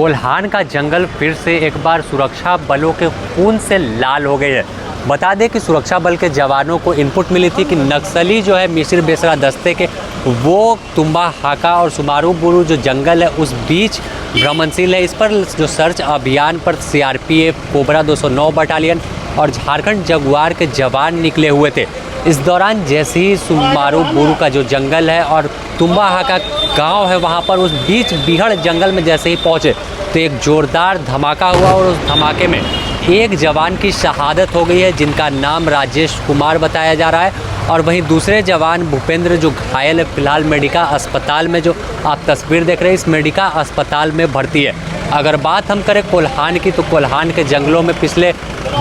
कोल्हान का जंगल फिर से एक बार सुरक्षा बलों के खून से लाल हो गए है। बता दें कि सुरक्षा बल के जवानों को इनपुट मिली थी कि नक्सली जो है मिसिर बेसरा दस्ते के वो तुम्बा हाका और सुमारू बुरु जो जंगल है उस बीच भ्रमणशील है। इस पर जो सर्च अभियान पर सीआरपीएफ, कोबरा 209 बटालियन और झारखंड जगुआर के जवान निकले हुए थे। इस दौरान जैसे ही सुमारू बुरु का जो जंगल है और तुम्बा हाका गांव है वहां पर उस बीच बिहड़ जंगल में जैसे ही पहुंचे तो एक जोरदार धमाका हुआ और उस धमाके में एक जवान की शहादत हो गई है जिनका नाम राजेश कुमार बताया जा रहा है। और वहीं दूसरे जवान भूपेंद्र जो घायल है, फिलहाल मेडिका अस्पताल में जो आप तस्वीर देख रहे हैं इस मेडिका अस्पताल में भर्ती है। अगर बात हम करें कोल्हान की तो कोल्हान के जंगलों में पिछले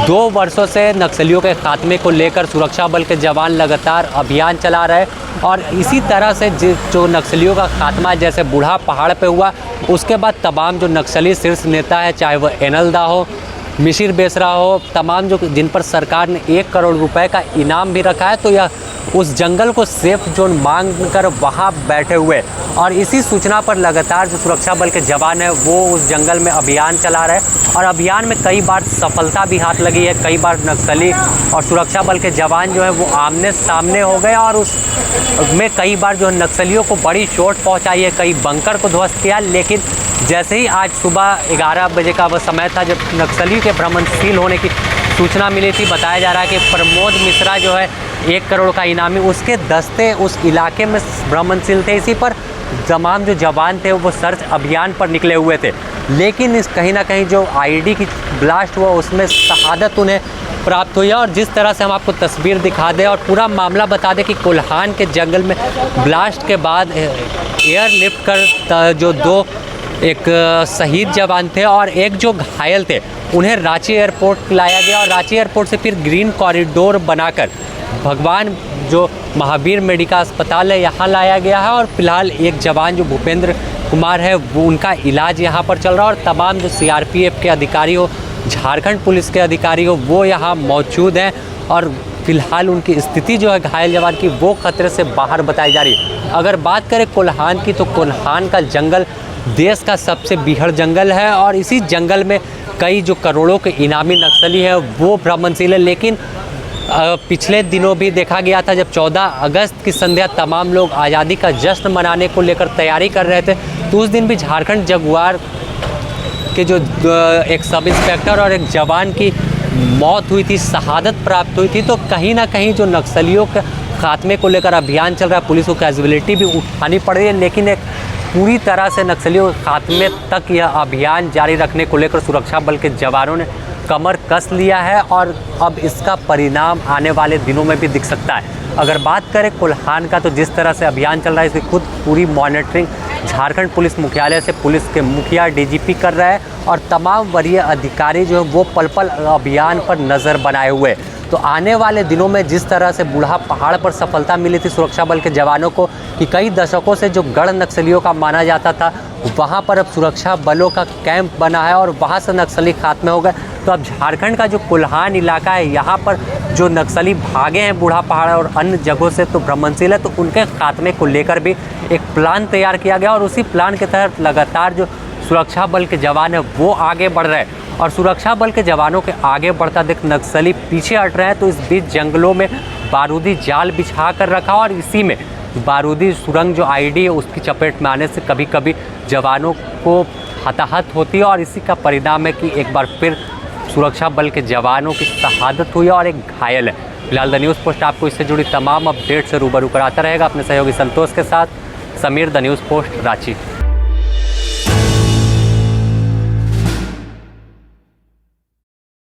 2 वर्षों से नक्सलियों के खात्मे को लेकर सुरक्षा बल के जवान लगातार अभियान चला रहे हैं और इसी तरह से जो नक्सलियों का खात्मा जैसे बूढ़ा पहाड़ पे हुआ उसके बाद तमाम जो नक्सली शीर्ष नेता है, चाहे वह एनएल दा हो, मिसिर बेसरा हो, तमाम जो जिन पर सरकार ने 1 करोड़ रुपए का इनाम भी रखा है, तो यह उस जंगल को सेफ जोन मांग कर वहाँ बैठे हुए। और इसी सूचना पर लगातार जो सुरक्षा बल के जवान है वो उस जंगल में अभियान चला रहे हैं और अभियान में कई बार सफलता भी हाथ लगी है। कई बार नक्सली और सुरक्षा बल के जवान जो है वो आमने सामने हो गए और उस में कई बार जो नक्सलियों को बड़ी चोट पहुँचाई है, कई बंकर को ध्वस्त किया। लेकिन जैसे ही आज सुबह 11 बजे का वह समय था जब नक्सली के भ्रमणशील होने की सूचना मिली थी, बताया जा रहा है कि प्रमोद मिश्रा जो है 1 करोड़ का इनामी, उसके दस्ते उस इलाके में भ्रमणशील थे। इसी पर तमाम जो जवान थे वो सर्च अभियान पर निकले हुए थे। लेकिन इस कहीं ना कहीं जो आईडी की ब्लास्ट हुआ उसमें शहादत उन्हें प्राप्त हुई है। और जिस तरह से हम आपको तस्वीर दिखा दें और पूरा मामला बता दें कि कोल्हान के जंगल में ब्लास्ट के बाद एयरलिफ्ट कर जो 2 एक शहीद जवान थे और एक जो घायल थे उन्हें रांची एयरपोर्ट लाया गया और रांची एयरपोर्ट से फिर ग्रीन कॉरिडोर बनाकर भगवान जो महावीर मेडिका अस्पताल है यहाँ लाया गया है। और फिलहाल एक जवान जो भूपेंद्र कुमार है वो उनका इलाज यहाँ पर चल रहा है और तमाम जो सीआरपीएफ के अधिकारी हो, झारखंड पुलिस के अधिकारी हो वो यहाँ मौजूद हैं और फिलहाल उनकी स्थिति जो है घायल जवान की वो खतरे से बाहर बताई जा रही है। अगर बात करें कोल्हान की तो कोल्हान का जंगल देश का सबसे बिहड़ जंगल है और इसी जंगल में कई जो करोड़ों के इनामी नक्सली है वो भ्रमणशील है। लेकिन पिछले दिनों भी देखा गया था जब 14 अगस्त की संध्या तमाम लोग आज़ादी का जश्न मनाने को लेकर तैयारी कर रहे थे तो उस दिन भी झारखंड जगुआर के जो एक सब इंस्पेक्टर और एक जवान की मौत हुई थी, शहादत प्राप्त हुई थी। तो कहीं ना कहीं जो नक्सलियों के खात्मे को लेकर अभियान चल रहा है, पुलिस को कैजुअलिटी भी उठानी पड़ रही है, लेकिन एक पूरी तरह से नक्सलियों के खात्मे तक यह अभियान जारी रखने को लेकर सुरक्षा बल के जवानों ने कमर कस लिया है और अब इसका परिणाम आने वाले दिनों में भी दिख सकता है। अगर बात करें कोल्हान का तो जिस तरह से अभियान चल रहा है इसकी खुद पूरी मॉनिटरिंग झारखंड पुलिस मुख्यालय से पुलिस के मुखिया डीजीपी कर रहा है और तमाम वरीय अधिकारी जो है वो पल पल अभियान पर नज़र बनाए हुए। तो आने वाले दिनों में जिस तरह से बूढ़ा पहाड़ पर सफलता मिली थी सुरक्षा बल के जवानों को कि कई दशकों से जो गढ़ नक्सलियों का माना जाता था वहां पर अब सुरक्षा बलों का कैंप बना है और वहां से नक्सली खात्मे हो गए। तो अब झारखंड का जो कोल्हान इलाका है यहाँ पर जो नक्सली भागे हैं बूढ़ा पहाड़ और अन्य जगहों से तो भ्रमणशील है, तो उनके खात्मे को लेकर भी एक प्लान तैयार किया गया और उसी प्लान के तहत लगातार जो सुरक्षा बल के जवान है वो आगे बढ़ रहे हैं। और सुरक्षा बल के जवानों के आगे बढ़ता देख नक्सली पीछे हट रहे हैं तो इस बीच जंगलों में बारूदी जाल बिछा कर रखा और इसी में बारूदी सुरंग जो आईडी है उसकी चपेट में आने से कभी कभी जवानों को हताहत होती है और इसी का परिणाम है कि एक बार फिर सुरक्षा बल के जवानों की शहादत हुई है और एक घायल है। फिलहाल द न्यूज़ पोस्ट आपको इससे जुड़ी तमाम अपडेट से रूबरू कराता रहेगा। अपने सहयोगी संतोष के साथ Sameer, the news post, Ranchi.